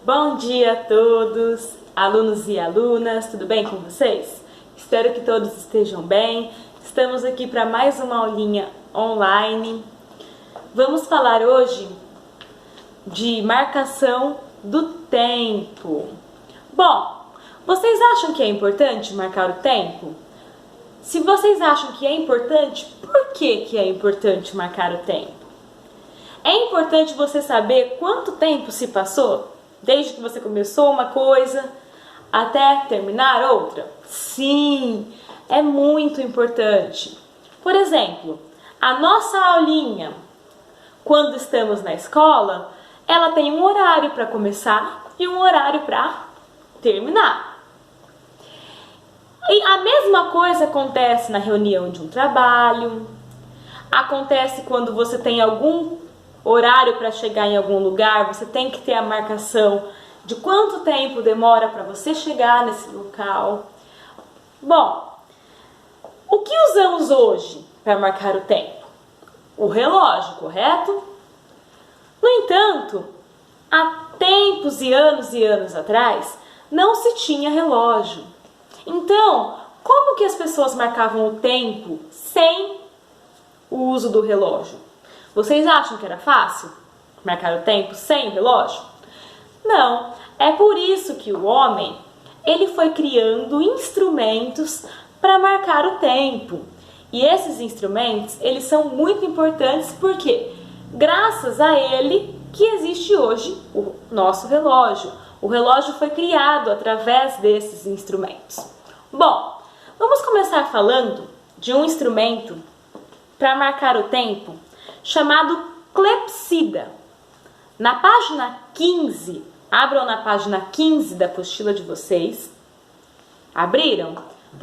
Bom dia a todos, alunos e alunas, tudo bem com vocês? Espero que todos estejam bem. Estamos aqui para mais uma aulinha online. Vamos falar hoje de marcação do tempo. Bom, vocês acham que é importante marcar o tempo? Se vocês acham que é importante, por que é importante marcar o tempo? É importante você saber quanto tempo se passou, desde que você começou uma coisa até terminar outra? Sim, é muito importante. Por exemplo, a nossa aulinha, quando estamos na escola, ela tem um horário para começar e um horário para terminar. E a mesma coisa acontece na reunião de um trabalho, acontece quando você tem algum horário para chegar em algum lugar, você tem que ter a marcação de quanto tempo demora para você chegar nesse local. Bom, o que usamos hoje para marcar o tempo? O relógio, correto? No entanto, há tempos e anos atrás, não se tinha relógio. Então, como que as pessoas marcavam o tempo sem o uso do relógio? Vocês acham que era fácil marcar o tempo sem relógio? Não, é por isso que o homem ele foi criando instrumentos para marcar o tempo. E esses instrumentos, eles são muito importantes porque graças a ele que existe hoje o nosso relógio. O relógio foi criado através desses instrumentos. Bom, vamos começar falando de um instrumento para marcar o tempo chamado clepsida. Na página 15, abram na página 15 da apostila de vocês. Abriram?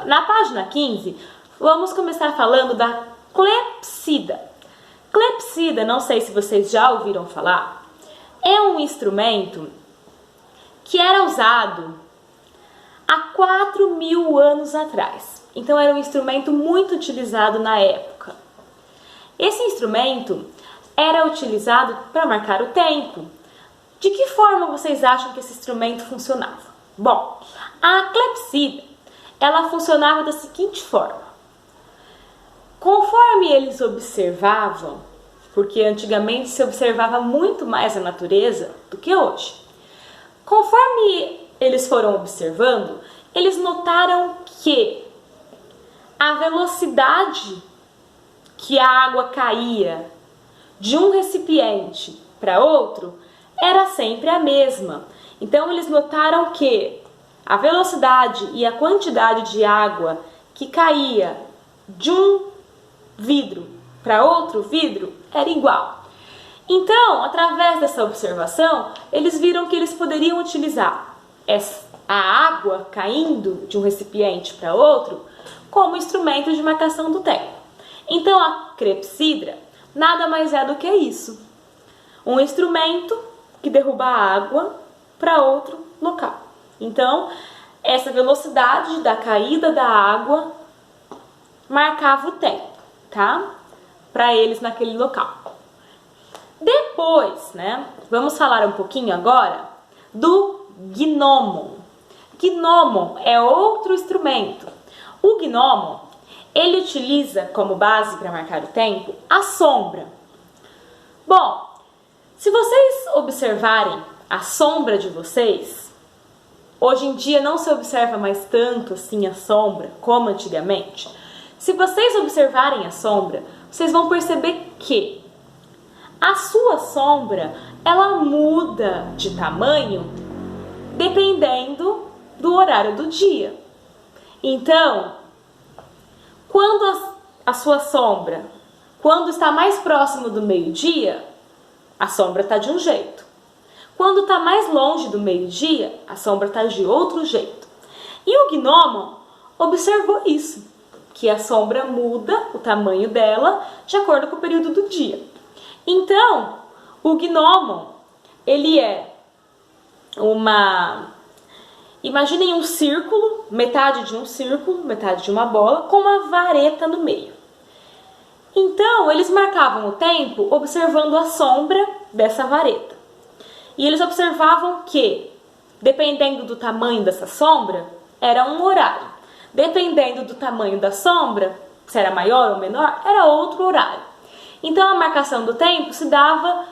Na página 15, vamos começar falando da clepsida. Clepsida, não sei se vocês já ouviram falar, é um instrumento que era usado há 4.000 anos atrás. Então era um instrumento muito utilizado na época. Esse instrumento era utilizado para marcar o tempo. De que forma vocês acham que esse instrumento funcionava? Bom, a clepsida, ela funcionava da seguinte forma. Conforme eles observavam, porque antigamente se observava muito mais a natureza do que hoje. Conforme eles foram observando, eles notaram que a velocidade que a água caía de um recipiente para outro era sempre a mesma. Então eles notaram que a velocidade e a quantidade de água que caía de um vidro para outro vidro era igual. Então, através dessa observação, eles viram que eles poderiam utilizar a água caindo de um recipiente para outro como instrumento de marcação do tempo. Então, a clepsidra nada mais é do que isso. Um instrumento que derruba a água para outro local. Então, essa velocidade da caída da água marcava o tempo, tá? Para eles naquele local. Depois, vamos falar um pouquinho agora do gnomon. Gnomon é outro instrumento. O gnomon, ele utiliza como base para marcar o tempo a sombra. Bom, se vocês observarem a sombra de vocês, hoje em dia não se observa mais tanto assim a sombra como antigamente. Se vocês observarem a sombra, vocês vão perceber que a sua sombra, ela muda de tamanho dependendo do horário do dia. Então, quando a sua sombra, quando está mais próximo do meio-dia, a sombra está de um jeito. Quando está mais longe do meio-dia, a sombra está de outro jeito. E o gnomon observou isso, que a sombra muda o tamanho dela de acordo com o período do dia. Então, o gnomon, ele é imaginem um círculo, metade de um círculo, metade de uma bola, com uma vareta no meio. Então, eles marcavam o tempo observando a sombra dessa vareta. E eles observavam que, dependendo do tamanho dessa sombra, era um horário. Dependendo do tamanho da sombra, se era maior ou menor, era outro horário. Então a marcação do tempo se dava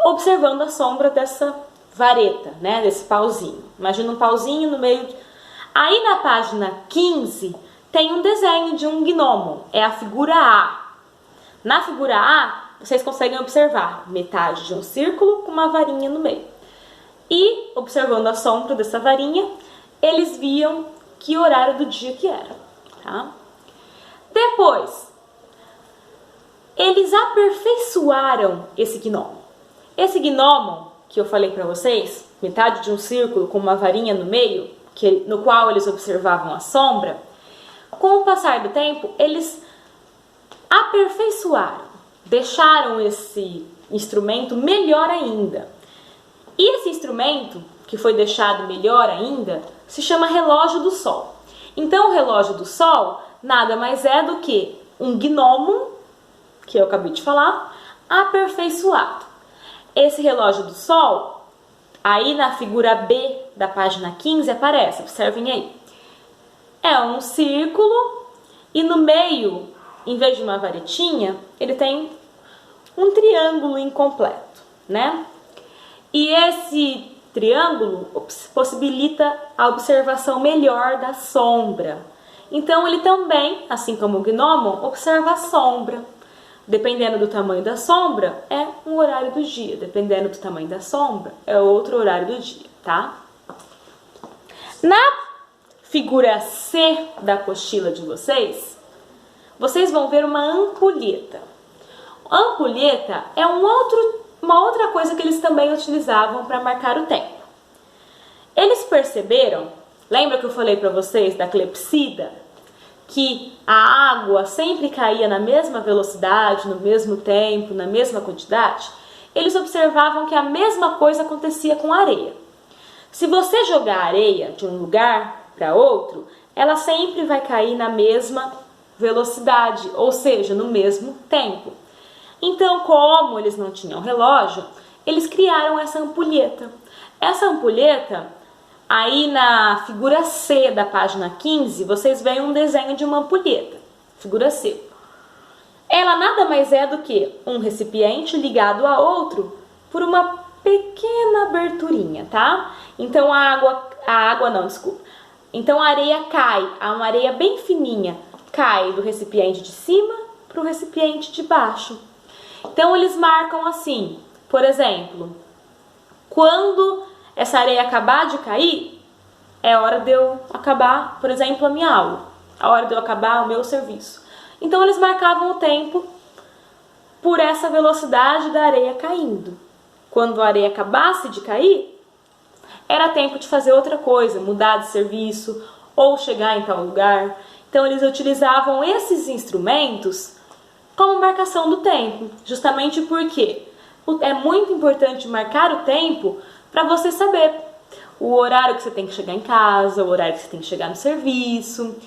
observando a sombra dessa vareta, né, desse pauzinho. Imagina um pauzinho no meio. Aí na página 15 tem um desenho de um gnomo, é a figura A. Na figura A, vocês conseguem observar metade de um círculo com uma varinha no meio. E, observando a sombra dessa varinha, eles viam que horário do dia que era. Tá? Depois, eles aperfeiçoaram esse gnomo. Esse gnomo, que eu falei para vocês, metade de um círculo com uma varinha no meio, no qual eles observavam a sombra, com o passar do tempo, eles aperfeiçoaram, deixaram esse instrumento melhor ainda. E esse instrumento, que foi deixado melhor ainda, se chama relógio do sol. Então o relógio do sol nada mais é do que um gnomo, que eu acabei de falar, aperfeiçoado. Esse relógio do sol, aí na figura B da página 15 aparece, observem aí. É um círculo e no meio, em vez de uma varetinha, ele tem um triângulo incompleto, né? E esse triângulo possibilita a observação melhor da sombra. Então ele também, assim como o gnomo, observa a sombra. Dependendo do tamanho da sombra, é um horário do dia. Dependendo do tamanho da sombra, é outro horário do dia, tá? Na figura C da apostila de vocês, vocês vão ver uma ampulheta. A ampulheta é uma outra coisa que eles também utilizavam para marcar o tempo. Eles perceberam, lembra que eu falei para vocês da clepsida? Que a água sempre caía na mesma velocidade, no mesmo tempo, na mesma quantidade? Eles observavam que a mesma coisa acontecia com a areia. Se você jogar areia de um lugar para outro, ela sempre vai cair na mesma velocidade, ou seja, no mesmo tempo. Então, como eles não tinham relógio, eles criaram essa ampulheta. Essa ampulheta, aí na figura C da página 15, vocês veem um desenho de uma ampulheta, figura C. Ela nada mais é do que um recipiente ligado a outro por uma pequena aberturinha, tá? Então Então a areia cai, uma areia bem fininha, cai do recipiente de cima para o recipiente de baixo. Então eles marcam assim, por exemplo, quando essa areia acabar de cair, é hora de eu acabar, por exemplo, a minha aula, a hora de eu acabar o meu serviço. Então eles marcavam o tempo por essa velocidade da areia caindo. Quando a areia acabasse de cair, era tempo de fazer outra coisa, mudar de serviço ou chegar em tal lugar. Então eles utilizavam esses instrumentos como marcação do tempo, justamente porque é muito importante marcar o tempo para você saber o horário que você tem que chegar em casa, o horário que você tem que chegar no serviço,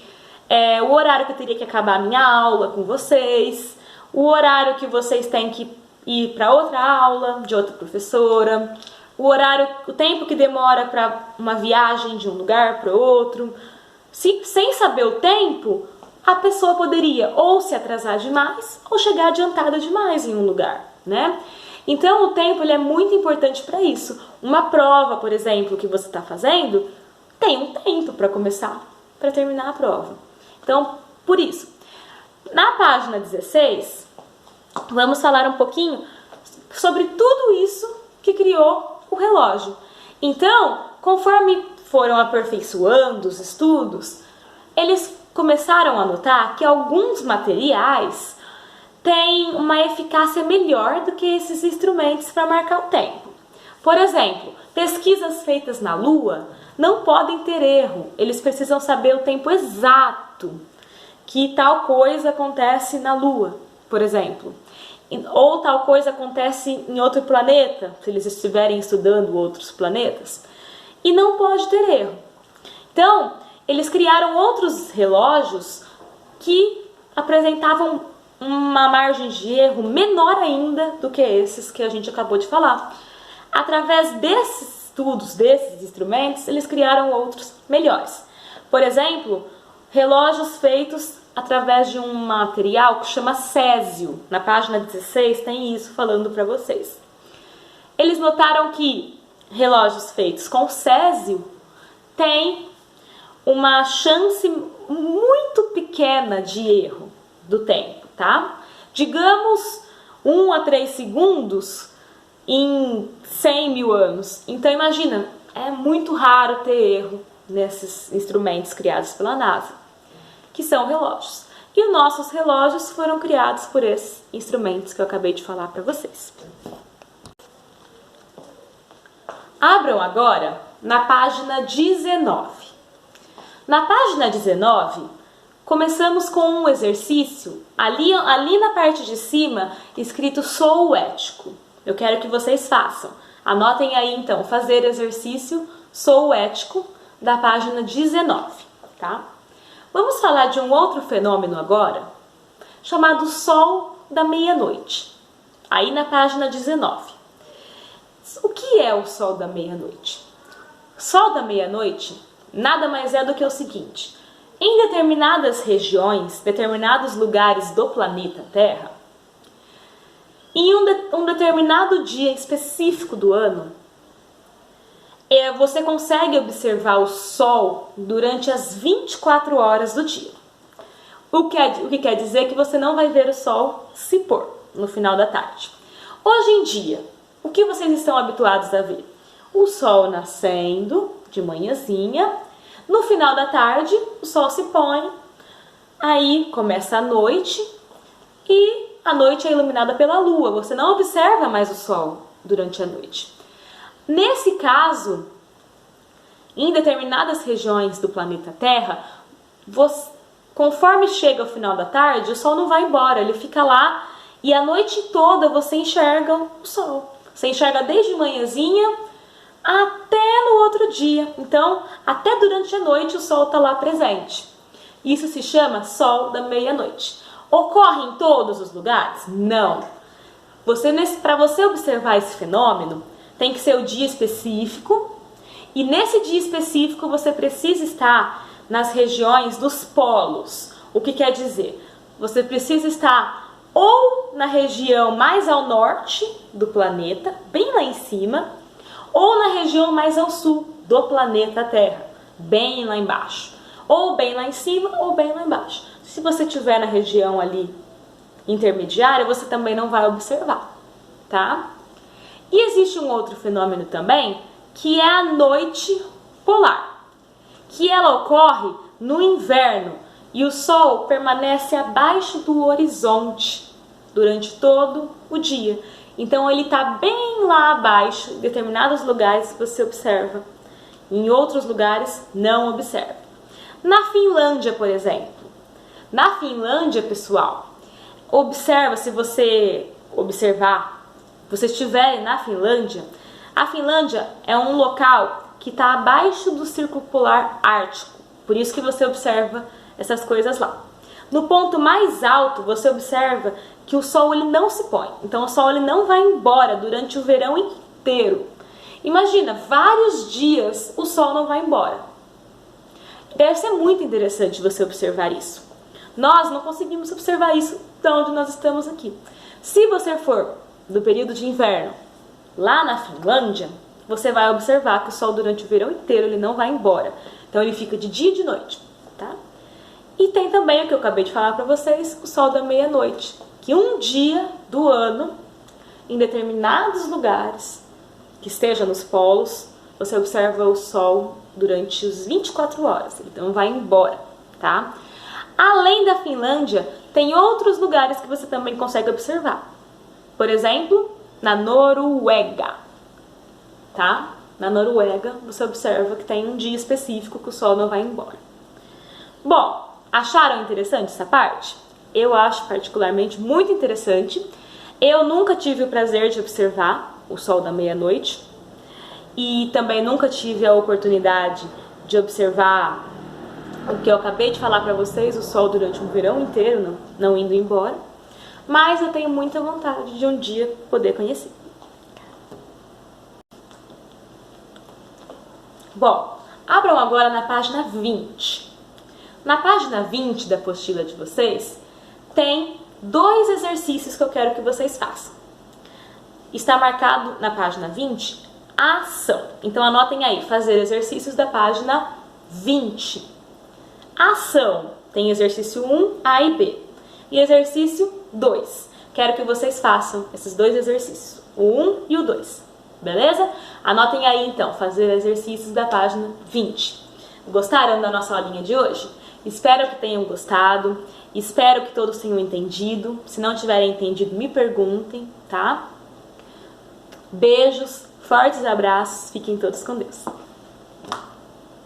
o horário que eu teria que acabar a minha aula com vocês, o horário que vocês têm que ir para outra aula de outra professora, o tempo que demora para uma viagem de um lugar para outro. Sem saber o tempo, a pessoa poderia ou se atrasar demais ou chegar adiantada demais em um lugar, né? Então o tempo ele é muito importante para isso. Uma prova, por exemplo, que você está fazendo, tem um tempo para começar, para terminar a prova. Então, por isso, na página 16, vamos falar um pouquinho sobre tudo isso que criou o relógio. Então, conforme foram aperfeiçoando os estudos, eles começaram a notar que alguns materiais têm uma eficácia melhor do que esses instrumentos para marcar o tempo. Por exemplo, pesquisas feitas na Lua não podem ter erro, eles precisam saber o tempo exato que tal coisa acontece na Lua, por exemplo. Ou tal coisa acontece em outro planeta, se eles estiverem estudando outros planetas. E não pode ter erro. Então, eles criaram outros relógios que apresentavam uma margem de erro menor ainda do que esses que a gente acabou de falar. Através desses estudos, desses instrumentos, eles criaram outros melhores. Por exemplo, relógios feitos através de um material que chama césio. Na página 16 tem isso falando para vocês. Eles notaram que relógios feitos com césio têm uma chance muito pequena de erro do tempo, tá? Digamos 1 a 3 segundos em 100 mil anos. Então imagina, é muito raro ter erro nesses instrumentos criados pela NASA, que são relógios. E os nossos relógios foram criados por esses instrumentos que eu acabei de falar para vocês. Abram agora na página 19. Na página 19, começamos com um exercício, ali na parte de cima, escrito sou ético. Eu quero que vocês façam. Anotem aí então, fazer exercício sou ético, da página 19, tá? Vamos falar de um outro fenômeno agora, chamado sol da meia-noite, aí na página 19. O que é o sol da meia-noite? Sol da meia-noite nada mais é do que o seguinte: em determinadas regiões, determinados lugares do planeta Terra, em um determinado dia específico do ano, você consegue observar o Sol durante as 24 horas do dia. O que quer dizer que você não vai ver o Sol se pôr no final da tarde. Hoje em dia, o que vocês estão habituados a ver? O Sol nascendo de manhãzinha, no final da tarde o Sol se põe, aí começa a noite e a noite é iluminada pela Lua. Você não observa mais o Sol durante a noite. Nesse caso, em determinadas regiões do planeta Terra, conforme chega o final da tarde, o Sol não vai embora, ele fica lá e a noite toda você enxerga o Sol. Você enxerga desde manhãzinha até no outro dia. Então, até durante a noite o Sol está lá presente. Isso se chama sol da meia-noite. Ocorre em todos os lugares? Não. Para você observar esse fenômeno, tem que ser o dia específico, e nesse dia específico você precisa estar nas regiões dos polos. O que quer dizer? Você precisa estar ou na região mais ao norte do planeta, bem lá em cima, ou na região mais ao sul do planeta Terra, bem lá embaixo. Ou bem lá em cima, ou bem lá embaixo. Se você estiver na região ali intermediária, você também não vai observar, tá? E existe um outro fenômeno também, que é a noite polar, que ela ocorre no inverno e o Sol permanece abaixo do horizonte durante todo o dia. Então ele está bem lá abaixo, em determinados lugares você observa, em outros lugares não observa. Na Finlândia, por exemplo, na Finlândia, pessoal, observa, se você observar, você estiver na Finlândia, a Finlândia é um local que está abaixo do Círculo Polar Ártico, por isso que você observa essas coisas lá. No ponto mais alto, você observa que o Sol ele não se põe, então o Sol ele não vai embora durante o verão inteiro. Imagina, vários dias o Sol não vai embora. Deve ser muito interessante você observar isso. Nós não conseguimos observar isso de onde nós estamos aqui. Se você for do período de inverno lá na Finlândia, você vai observar que o Sol durante o verão inteiro ele não vai embora. Então ele fica de dia e de noite, tá? E tem também o que eu acabei de falar para vocês, o Sol da meia-noite, que um dia do ano, em determinados lugares, que esteja nos polos, você observa o Sol durante as 24 horas, ele não vai embora, tá? Além da Finlândia, tem outros lugares que você também consegue observar. Por exemplo, na Noruega, tá? Na Noruega, você observa que tem um dia específico que o Sol não vai embora. Bom, acharam interessante essa parte? Eu acho particularmente muito interessante. Eu nunca tive o prazer de observar o Sol da meia-noite e também nunca tive a oportunidade de observar o que eu acabei de falar para vocês, o Sol durante um verão inteiro não indo embora. Mas eu tenho muita vontade de um dia poder conhecer. Bom, abram agora na página 20. Na página 20 da apostila de vocês, tem 2 exercícios que eu quero que vocês façam. Está marcado na página 20, ação. Então anotem aí, fazer exercícios da página 20. Ação, tem exercício 1, A e B. E exercício 2. Quero que vocês façam esses 2 exercícios, o 1 e o 2. Beleza? Anotem aí então, fazer exercícios da página 20. Gostaram da nossa aulinha de hoje? Espero que tenham gostado, espero que todos tenham entendido. Se não tiverem entendido, me perguntem, tá? Beijos, fortes abraços, fiquem todos com Deus.